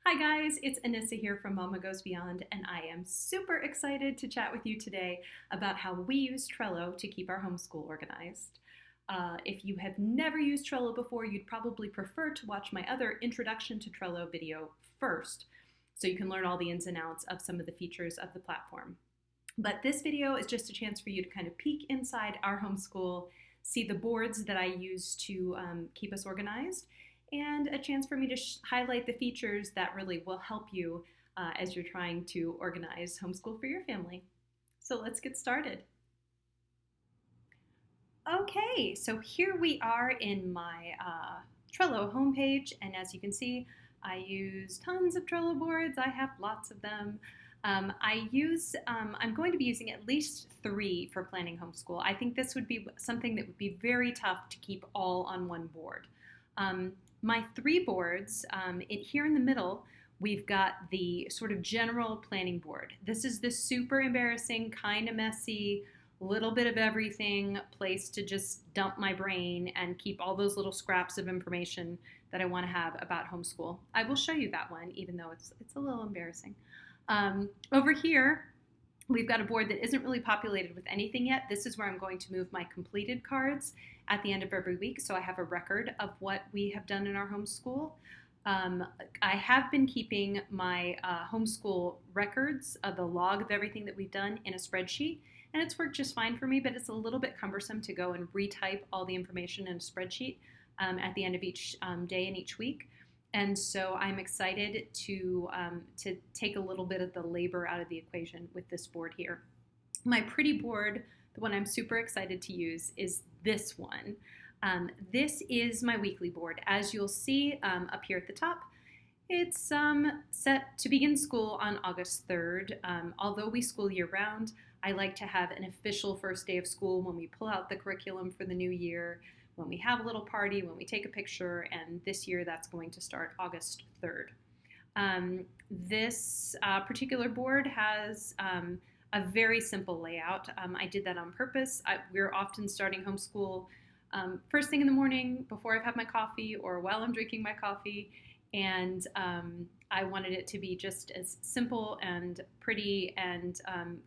Hi guys, it's Anissa here from Mama Goes Beyond, and I am super excited to chat with you today about how we use Trello to keep our homeschool organized. If you have never used Trello before, you'd probably prefer to watch my other Introduction to Trello video first, so you can learn all the ins and outs of some of the features of the platform. But this video is just a chance for you to kind of peek inside our homeschool, see the boards that I use to keep us organized, and a chance for me to highlight the features that really will help you as you're trying to organize homeschool for your family. So let's get started. Okay, so here we are in my Trello homepage, and as you can see, I use tons of Trello boards. I have lots of them. I'm going to be using at least 3 for planning homeschool. I think this would be something that would be very tough to keep all on one board. My 3 boards, here in the middle, we've got the sort of general planning board. This is the super embarrassing, kind of messy, little bit of everything place to just dump my brain and keep all those little scraps of information that I want to have about homeschool. I will show you that one, even though it's a little embarrassing. Over here, we've got a board that isn't really populated with anything yet. This is where I'm going to move my completed cards at the end of every week, so I have a record of what we have done in our homeschool. I have been keeping my homeschool records, the log of everything that we've done, in a spreadsheet, and it's worked just fine for me, but it's a little bit cumbersome to go and retype all the information in a spreadsheet at the end of each day and each week. And so I'm excited to take a little bit of the labor out of the equation with this board here. My pretty board, the one I'm super excited to use, is this one. This is my weekly board. As you'll see up here at the top, it's set to begin school on August 3rd. Although we school year round, I like to have an official first day of school when we pull out the curriculum for the new year, when we have a little party, when we take a picture, and this year that's going to start August 3rd. This particular board has a very simple layout. I did that on purpose. We're often starting homeschool first thing in the morning before I've had my coffee or while I'm drinking my coffee, and I wanted it to be just as simple and pretty and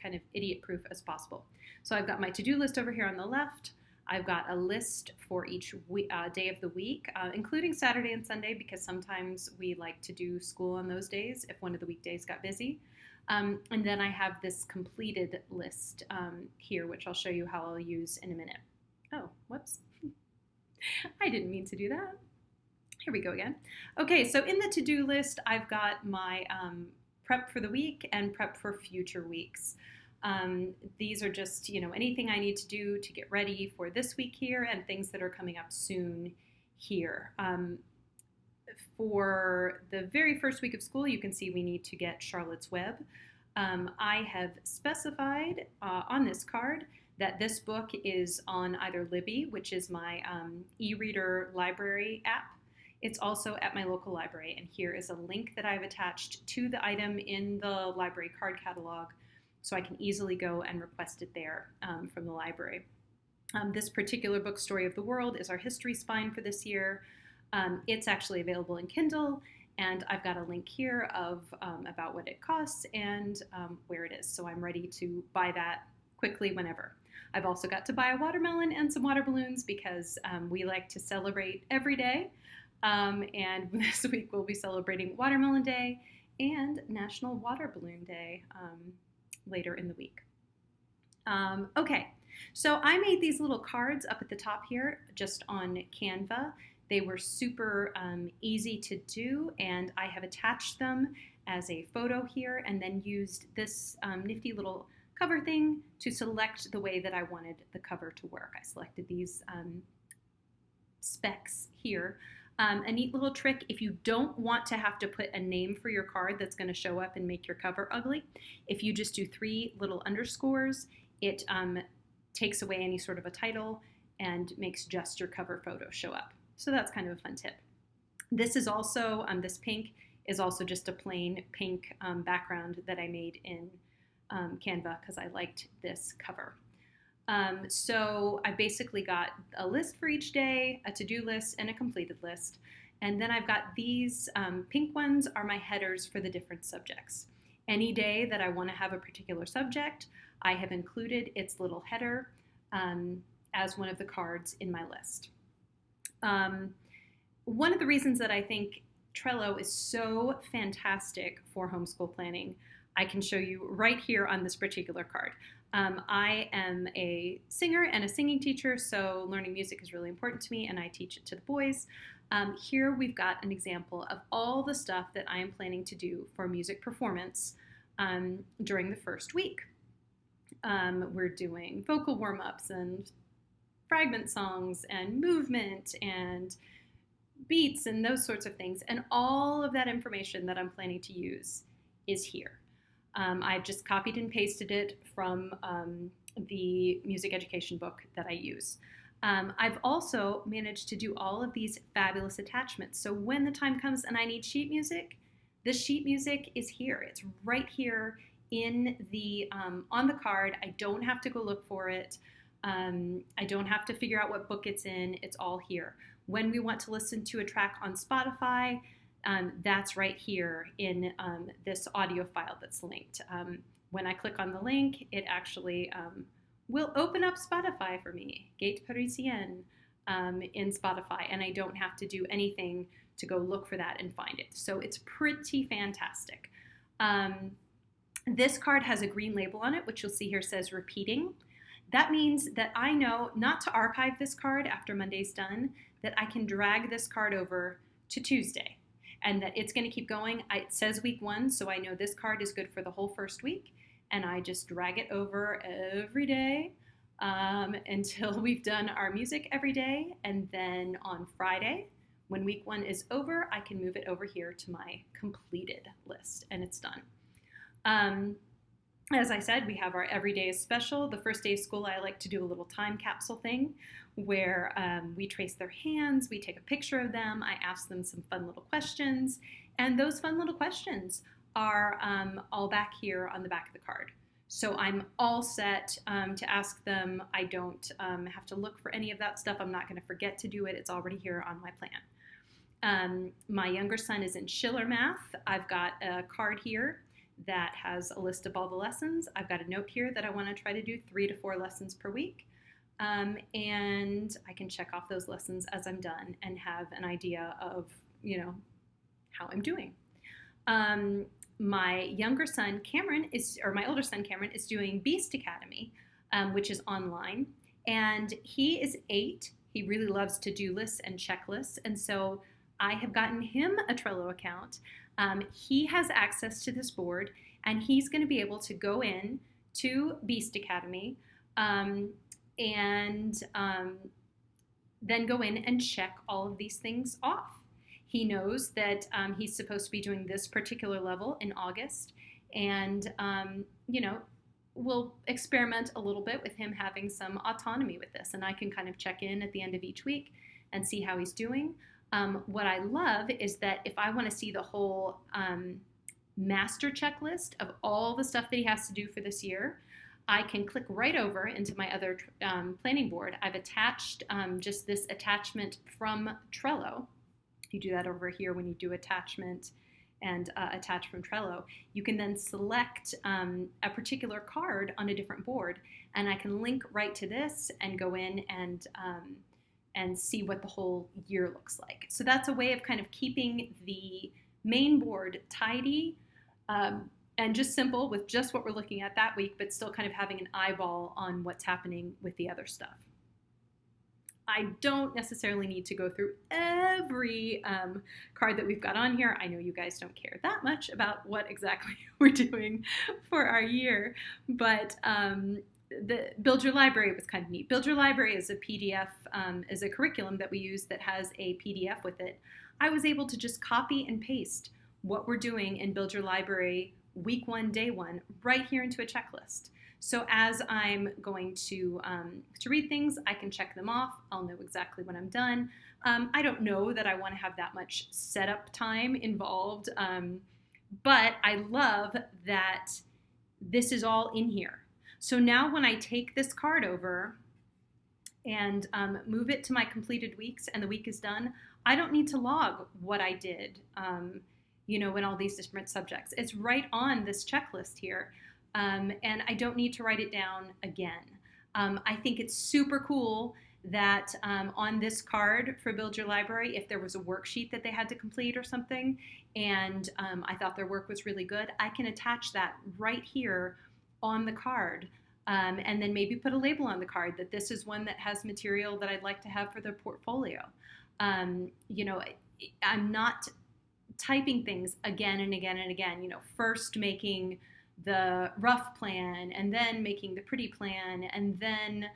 kind of idiot-proof as possible. So I've got my to-do list over here on the left. I've got a list for each day of the week, including Saturday and Sunday, because sometimes we like to do school on those days if one of the weekdays got busy. And then I have this completed list here, which I'll show you how I'll use in a minute. Oh, whoops. I didn't mean to do that. Here we go again. Okay, so in the to-do list, I've got my prep for the week and prep for future weeks. These are just, anything I need to do to get ready for this week here and things that are coming up soon here. For the very first week of school, you can see we need to get Charlotte's Web. I have specified on this card that this book is on either Libby, which is my e-reader library app. It's also at my local library, and here is a link that I've attached to the item in the library card catalog, so I can easily go and request it there from the library. This particular book, Story of the World, is our history spine for this year. It's actually available in Kindle, and I've got a link here of about what it costs and where it is, so I'm ready to buy that quickly whenever. I've also got to buy a watermelon and some water balloons because we like to celebrate every day, and this week we'll be celebrating Watermelon Day and National Water Balloon Day later in the week. Okay, so I made these little cards up at the top here just on Canva. They were super easy to do, and I have attached them as a photo here and then used this nifty little cover thing to select the way that I wanted the cover to work. I selected these specs here. A neat little trick, if you don't want to have to put a name for your card that's going to show up and make your cover ugly, if you just do 3 little underscores, it takes away any sort of a title and makes just your cover photo show up. So that's kind of a fun tip. This is also, this pink is also just a plain pink background that I made in Canva because I liked this cover. So I basically got a list for each day, a to-do list, and a completed list. And then I've got these pink ones are my headers for the different subjects. Any day that I want to have a particular subject, I have included its little header as one of the cards in my list. One of the reasons that I think Trello is so fantastic for homeschool planning, I can show you right here on this particular card. I am a singer and a singing teacher, so learning music is really important to me, and I teach it to the boys. Here we've got an example of all the stuff that I am planning to do for music performance during the first week. We're doing vocal warm-ups and fragment songs and movement and beats and those sorts of things, and all of that information that I'm planning to use is here. I've just copied and pasted it from the music education book that I use. I've also managed to do all of these fabulous attachments. So when the time comes and I need sheet music, the sheet music is here. It's right here in the on the card. I don't have to go look for it. I don't have to figure out what book it's in. It's all here. When we want to listen to a track on Spotify, that's right here in this audio file that's linked. When I click on the link, it actually will open up Spotify for me, Gate Parisienne, in Spotify, and I don't have to do anything to go look for that and find it. So it's pretty fantastic. This card has a green label on it, which you'll see here says repeating. That means that I know not to archive this card after Monday's done, that I can drag this card over to Tuesday, and that it's going to keep going. It says week 1, so I know this card is good for the whole first week, and I just drag it over every day until we've done our music every day, and then on Friday, when week 1 is over, I can move it over here to my completed list, and it's done. As I said, we have our every day is special. The first day of school, I like to do a little time capsule thing where we trace their hands, we take a picture of them, I ask them some fun little questions, and those fun little questions are all back here on the back of the card. So I'm all set to ask them. I don't have to look for any of that stuff. I'm not going to forget to do it. It's already here on my plan. My younger son is in Schiller Math. I've got a card here that has a list of all the lessons. I've got a note here that I want to try to do 3 to 4 lessons per week. And I can check off those lessons as I'm done and have an idea of, how I'm doing. My older son Cameron is doing Beast Academy, which is online, and he is 8. He really loves to-do lists and checklists, and so I have gotten him a Trello account. He has access to this board, and he's going to be able to go in to Beast Academy and then go in and check all of these things off. He knows that he's supposed to be doing this particular level in August, and we'll experiment a little bit with him having some autonomy with this, and I can kind of check in at the end of each week and see how he's doing. What I love is that if I want to see the whole master checklist of all the stuff that he has to do for this year, I can click right over into my other planning board. I've attached just this attachment from Trello. You do that over here when you do attachment and attach from Trello. You can then select a particular card on a different board, and I can link right to this and go in and see what the whole year looks like. So that's a way of kind of keeping the main board tidy and just simple with just what we're looking at that week, but still kind of having an eyeball on what's happening with the other stuff. I don't necessarily need to go through every card that we've got on here. I know you guys don't care that much about what exactly we're doing for our year, but the Build Your Library was kind of neat. Build Your Library is a PDF, is a curriculum that we use that has a PDF with it. I was able to just copy and paste what we're doing in Build Your Library week 1, day 1, right here into a checklist. So as I'm going to read things, I can check them off. I'll know exactly when I'm done. I don't know that I want to have that much setup time involved, but I love that this is all in here. So now when I take this card over and move it to my completed weeks and the week is done, I don't need to log what I did, in all these different subjects. It's right on this checklist here, and I don't need to write it down again. I think it's super cool that on this card for Build Your Library, if there was a worksheet that they had to complete or something, and I thought their work was really good, I can attach that right here on the card. And then maybe put a label on the card that this is one that has material that I'd like to have for their portfolio. I'm not typing things again and again and again, first making the rough plan and then making the pretty plan and then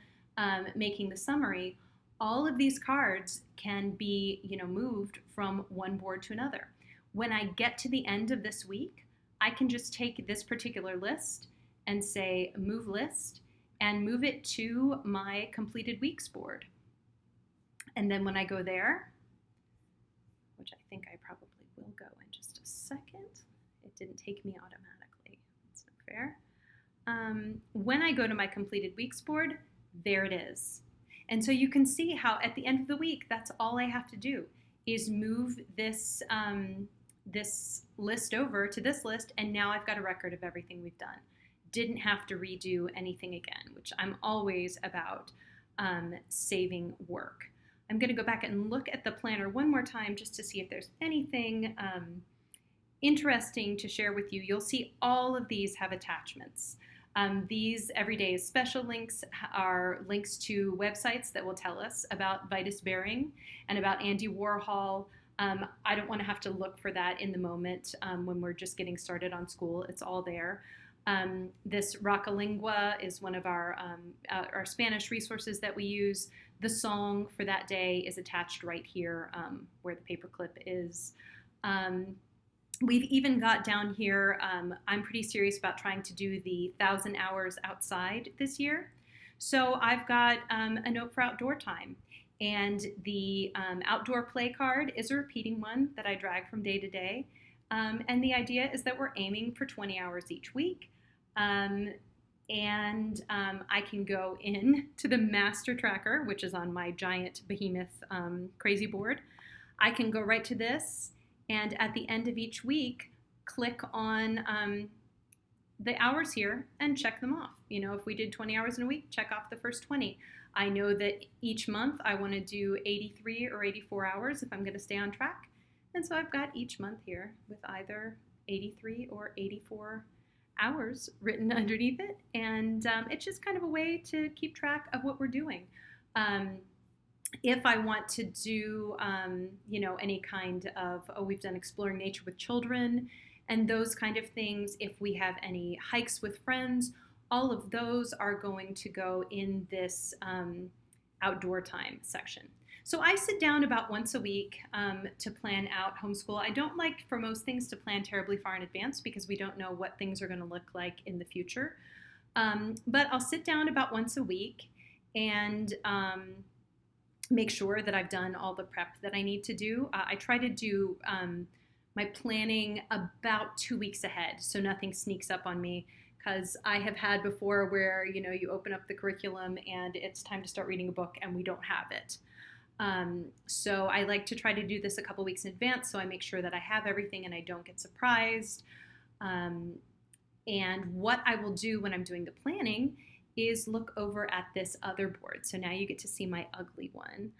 making the summary. All of these cards can be, moved from one board to another. When I get to the end of this week, I can just take this particular list and say move list and move it to my completed weeks board. And then when I go there, which I think I probably will go in just a second, it didn't take me automatically. That's not fair. When I go to my completed weeks board, there it is. And so you can see how at the end of the week, that's all I have to do is move this, this list over to this list, and now I've got a record of everything we've done. Didn't have to redo anything again, which I'm always about saving work. I'm going to go back and look at the planner one more time just to see if there's anything interesting to share with you. You'll see all of these have attachments. These everyday special links are links to websites that will tell us about Vitus Bering and about Andy Warhol. I don't want to have to look for that in the moment when we're just getting started on school. It's all there. This Rockalingua is one of our Spanish resources that we use. The song for that day is attached right here where the paperclip is. We've even got down here, I'm pretty serious about trying to do the 1,000 hours outside this year. So I've got a note for outdoor time. And the outdoor play card is a repeating one that I drag from day to day. And the idea is that we're aiming for 20 hours each week. I can go in to the master tracker, which is on my giant behemoth crazy board. I can go right to this, and at the end of each week, click on the hours here and check them off. If we did 20 hours in a week, check off the first 20. I know that each month I want to do 83 or 84 hours if I'm going to stay on track. And so I've got each month here with either 83 or 84 hours written underneath it. And it's just kind of a way to keep track of what we're doing. If I want to do, any kind of, we've done exploring nature with children and those kind of things. If we have any hikes with friends, all of those are going to go in this outdoor time section. So I sit down about once a week to plan out homeschool. I don't like for most things to plan terribly far in advance because we don't know what things are going to look like in the future. But I'll sit down about once a week and make sure that I've done all the prep that I need to do. I try to do my planning about 2 weeks ahead so nothing sneaks up on me. Because I have had before where, you open up the curriculum and it's time to start reading a book and we don't have it. So I like to try to do this a couple weeks in advance so I make sure that I have everything and I don't get surprised. And what I will do when I'm doing the planning is look over at this other board. So now you get to see my ugly one.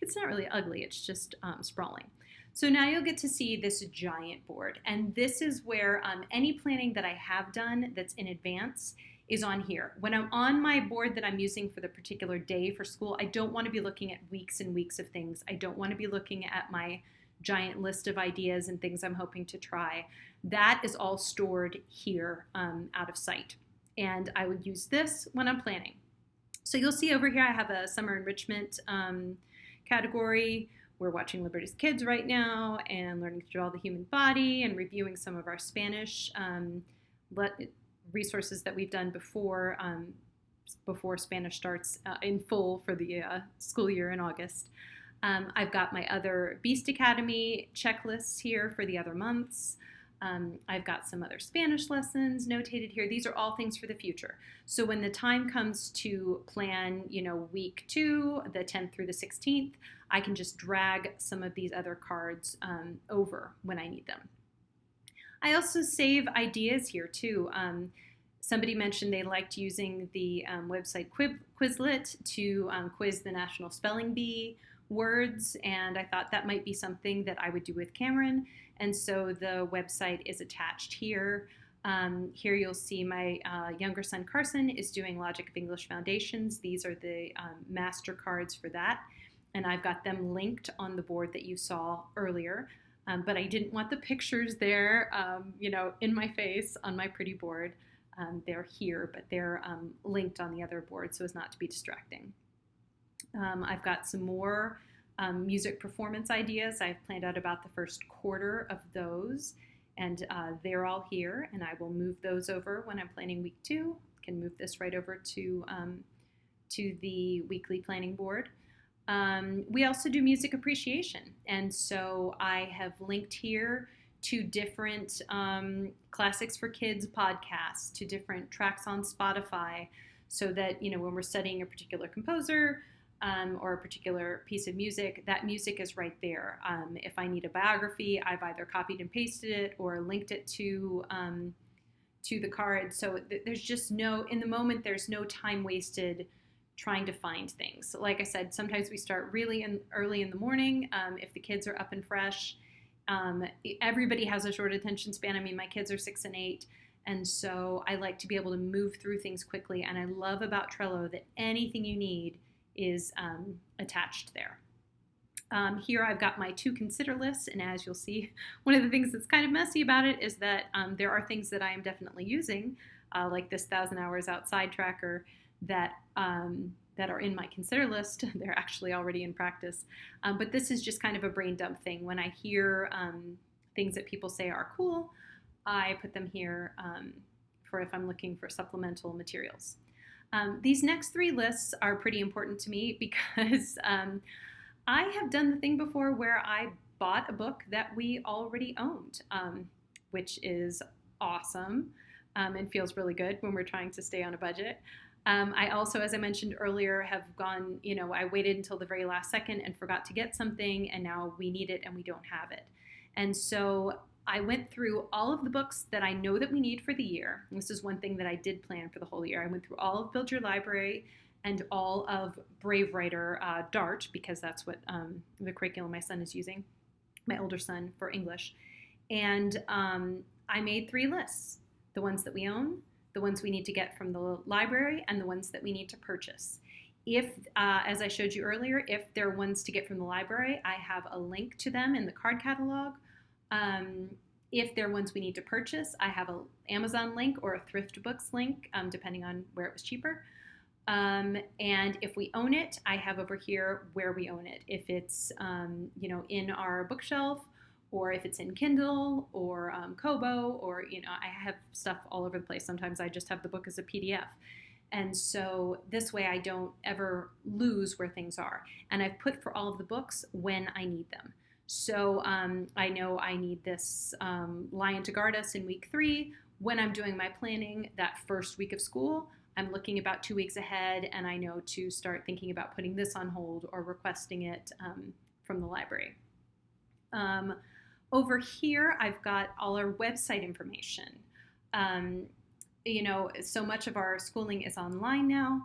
It's not really ugly, it's just sprawling. So now you'll get to see this giant board, and this is where any planning that I have done that's in advance is on here. When I'm on my board that I'm using for the particular day for school, I don't want to be looking at weeks and weeks of things. I don't want to be looking at my giant list of ideas and things I'm hoping to try. That is all stored here out of sight, and I would use this when I'm planning. So you'll see over here I have a summer enrichment category. We're watching Liberty's Kids right now and learning to draw the human body and reviewing some of our Spanish resources that we've done before Spanish starts in full for the school year in August. I've got my other Beast Academy checklists here for the other months. I've got some other Spanish lessons notated here. These are all things for the future. So when the time comes to plan, week 2, the 10th through the 16th, I can just drag some of these other cards over when I need them. I also save ideas here too. Somebody mentioned they liked using the website Quizlet to quiz the National Spelling Bee words, and I thought that might be something that I would do with Cameron, and so the website is attached here. Here you'll see my younger son Carson is doing Logic of English Foundations. These are the master cards for that, and I've got them linked on the board that you saw earlier. But I didn't want the pictures there, in my face on my pretty board. They're here, but they're linked on the other board so as not to be distracting. I've got some more music performance ideas. I've planned out about the first quarter of those, and they're all here, and I will move those over when I'm planning week 2. Can move this right over to the weekly planning board. We also do music appreciation, and so I have linked here to different Classics for Kids podcasts, to different tracks on Spotify, so that when we're studying a particular composer or a particular piece of music, that music is right there. If I need a biography, I've either copied and pasted it or linked it to the card. So there's just in the moment, there's no time wasted trying to find things. So like I said, sometimes we start really early in the morning if the kids are up and fresh. Everybody has a short attention span. I mean, my kids are 6 and 8, and so I like to be able to move through things quickly. And I love about Trello that anything you need is attached there. Here I've got my 2 consider lists, and as you'll see, one of the things that's kind of messy about it is that there are things that I am definitely using, like this 1,000 Hours Outside tracker, that are in my consider list. They're actually already in practice. But this is just kind of a brain dump thing. When I hear things that people say are cool, I put them here for if I'm looking for supplemental materials. These next 3 lists are pretty important to me because I have done the thing before where I bought a book that we already owned, which is awesome and feels really good when we're trying to stay on a budget. I also, as I mentioned earlier, have gone, I waited until the very last second and forgot to get something, and now we need it and we don't have it. And so I went through all of the books that I know that we need for the year. This is one thing that I did plan for the whole year. I went through all of Build Your Library and all of Brave Writer Dart, because that's what the curriculum my son is using, my older son, for English. And I made 3 lists: the ones that we own, the ones we need to get from the library, and the ones that we need to purchase. If, as I showed you earlier, if they're ones to get from the library, I have a link to them in the card catalog. If they're ones we need to purchase, I have an Amazon link or a Thrift Books link, depending on where it was cheaper. And if we own it, I have over here where we own it. If it's, in our bookshelf, or if it's in Kindle or Kobo, or, I have stuff all over the place. Sometimes I just have the book as a PDF. And so this way I don't ever lose where things are. And I've put for all of the books when I need them. So I know I need this Lion to Guard Us in week 3. When I'm doing my planning that first week of school, I'm looking about 2 weeks ahead, and I know to start thinking about putting this on hold or requesting it from the library. Over here, I've got all our website information. So much of our schooling is online now,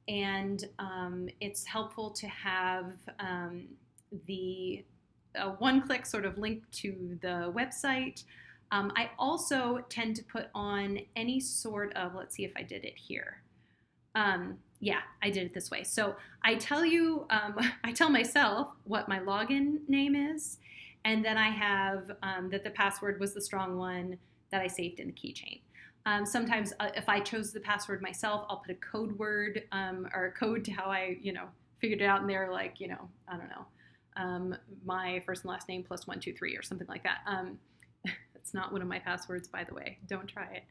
and it's helpful to have the one-click sort of link to the website. I also tend to put on any sort of, let's see if I did it here. Yeah, I did it this way. So I tell you, I tell myself what my login name is, and then I have that the password was the strong one that I saved in the keychain. Sometimes if I chose the password myself, I'll put a code word or a code to how I, figured it out in there, like, I don't know, my first and last name plus 1, 2, 3 or something like that. It's not one of my passwords, by the way. Don't try it.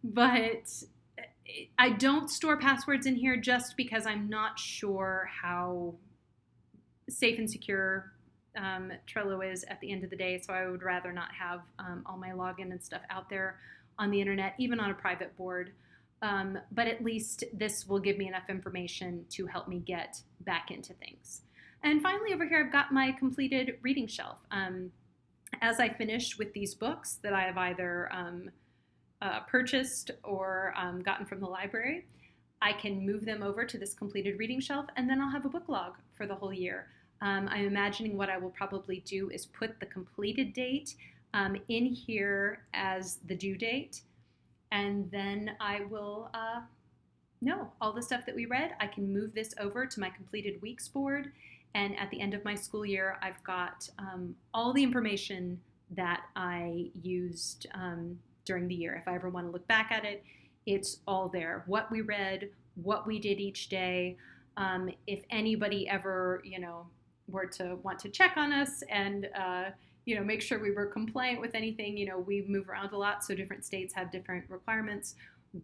But I don't store passwords in here just because I'm not sure how safe and secure Trello is at the end of the day, so I would rather not have all my login and stuff out there on the internet, even on a private board. But at least this will give me enough information to help me get back into things. And finally, over here, I've got my completed reading shelf. As I finish with these books that I have either purchased or gotten from the library, I can move them over to this completed reading shelf, and then I'll have a book log for the whole year. I'm imagining what I will probably do is put the completed date in here as the due date, and then I will know all the stuff that we read. I can move this over to my completed weeks board, and at the end of my school year, I've got all the information that I used during the year. If I ever want to look back at it, it's all there. What we read, what we did each day. If anybody ever, were to want to check on us and, make sure we were compliant with anything, we move around a lot, so different states have different requirements.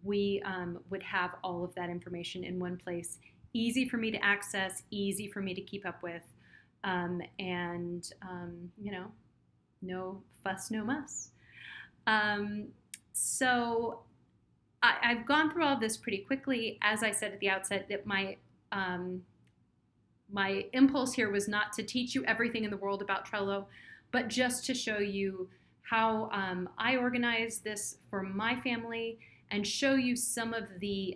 We would have all of that information in one place, easy for me to access, easy for me to keep up with, no fuss, no muss. So I've gone through all of this pretty quickly. As I said at the outset, that my impulse here was not to teach you everything in the world about Trello, but just to show you how I organize this for my family and show you some of the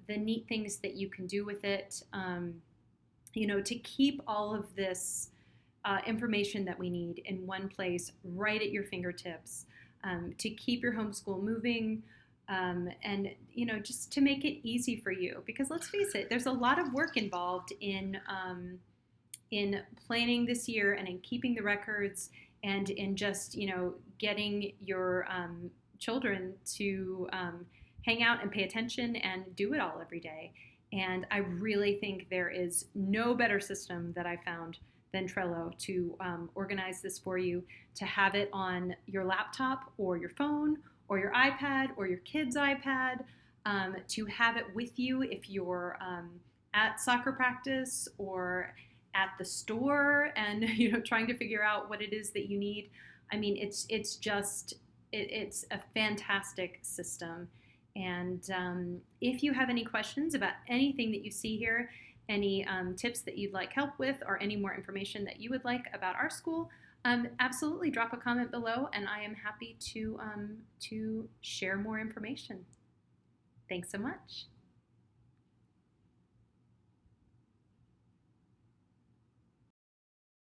neat things that you can do with it, to keep all of this information that we need in one place, right at your fingertips, to keep your homeschool moving, and just to make it easy for you. Because let's face it, there's a lot of work involved in planning this year and in keeping the records and in just getting your children to hang out and pay attention and do it all every day. And I really think there is no better system that I found than Trello to organize this for you, to have it on your laptop or your phone or your iPad or your kid's iPad, to have it with you if you're at soccer practice or at the store and trying to figure out what it is that you need. I mean, it's a fantastic system. And if you have any questions about anything that you see here, any tips that you'd like help with, or any more information that you would like about our school, absolutely drop a comment below, and I am happy to share more information. Thanks so much.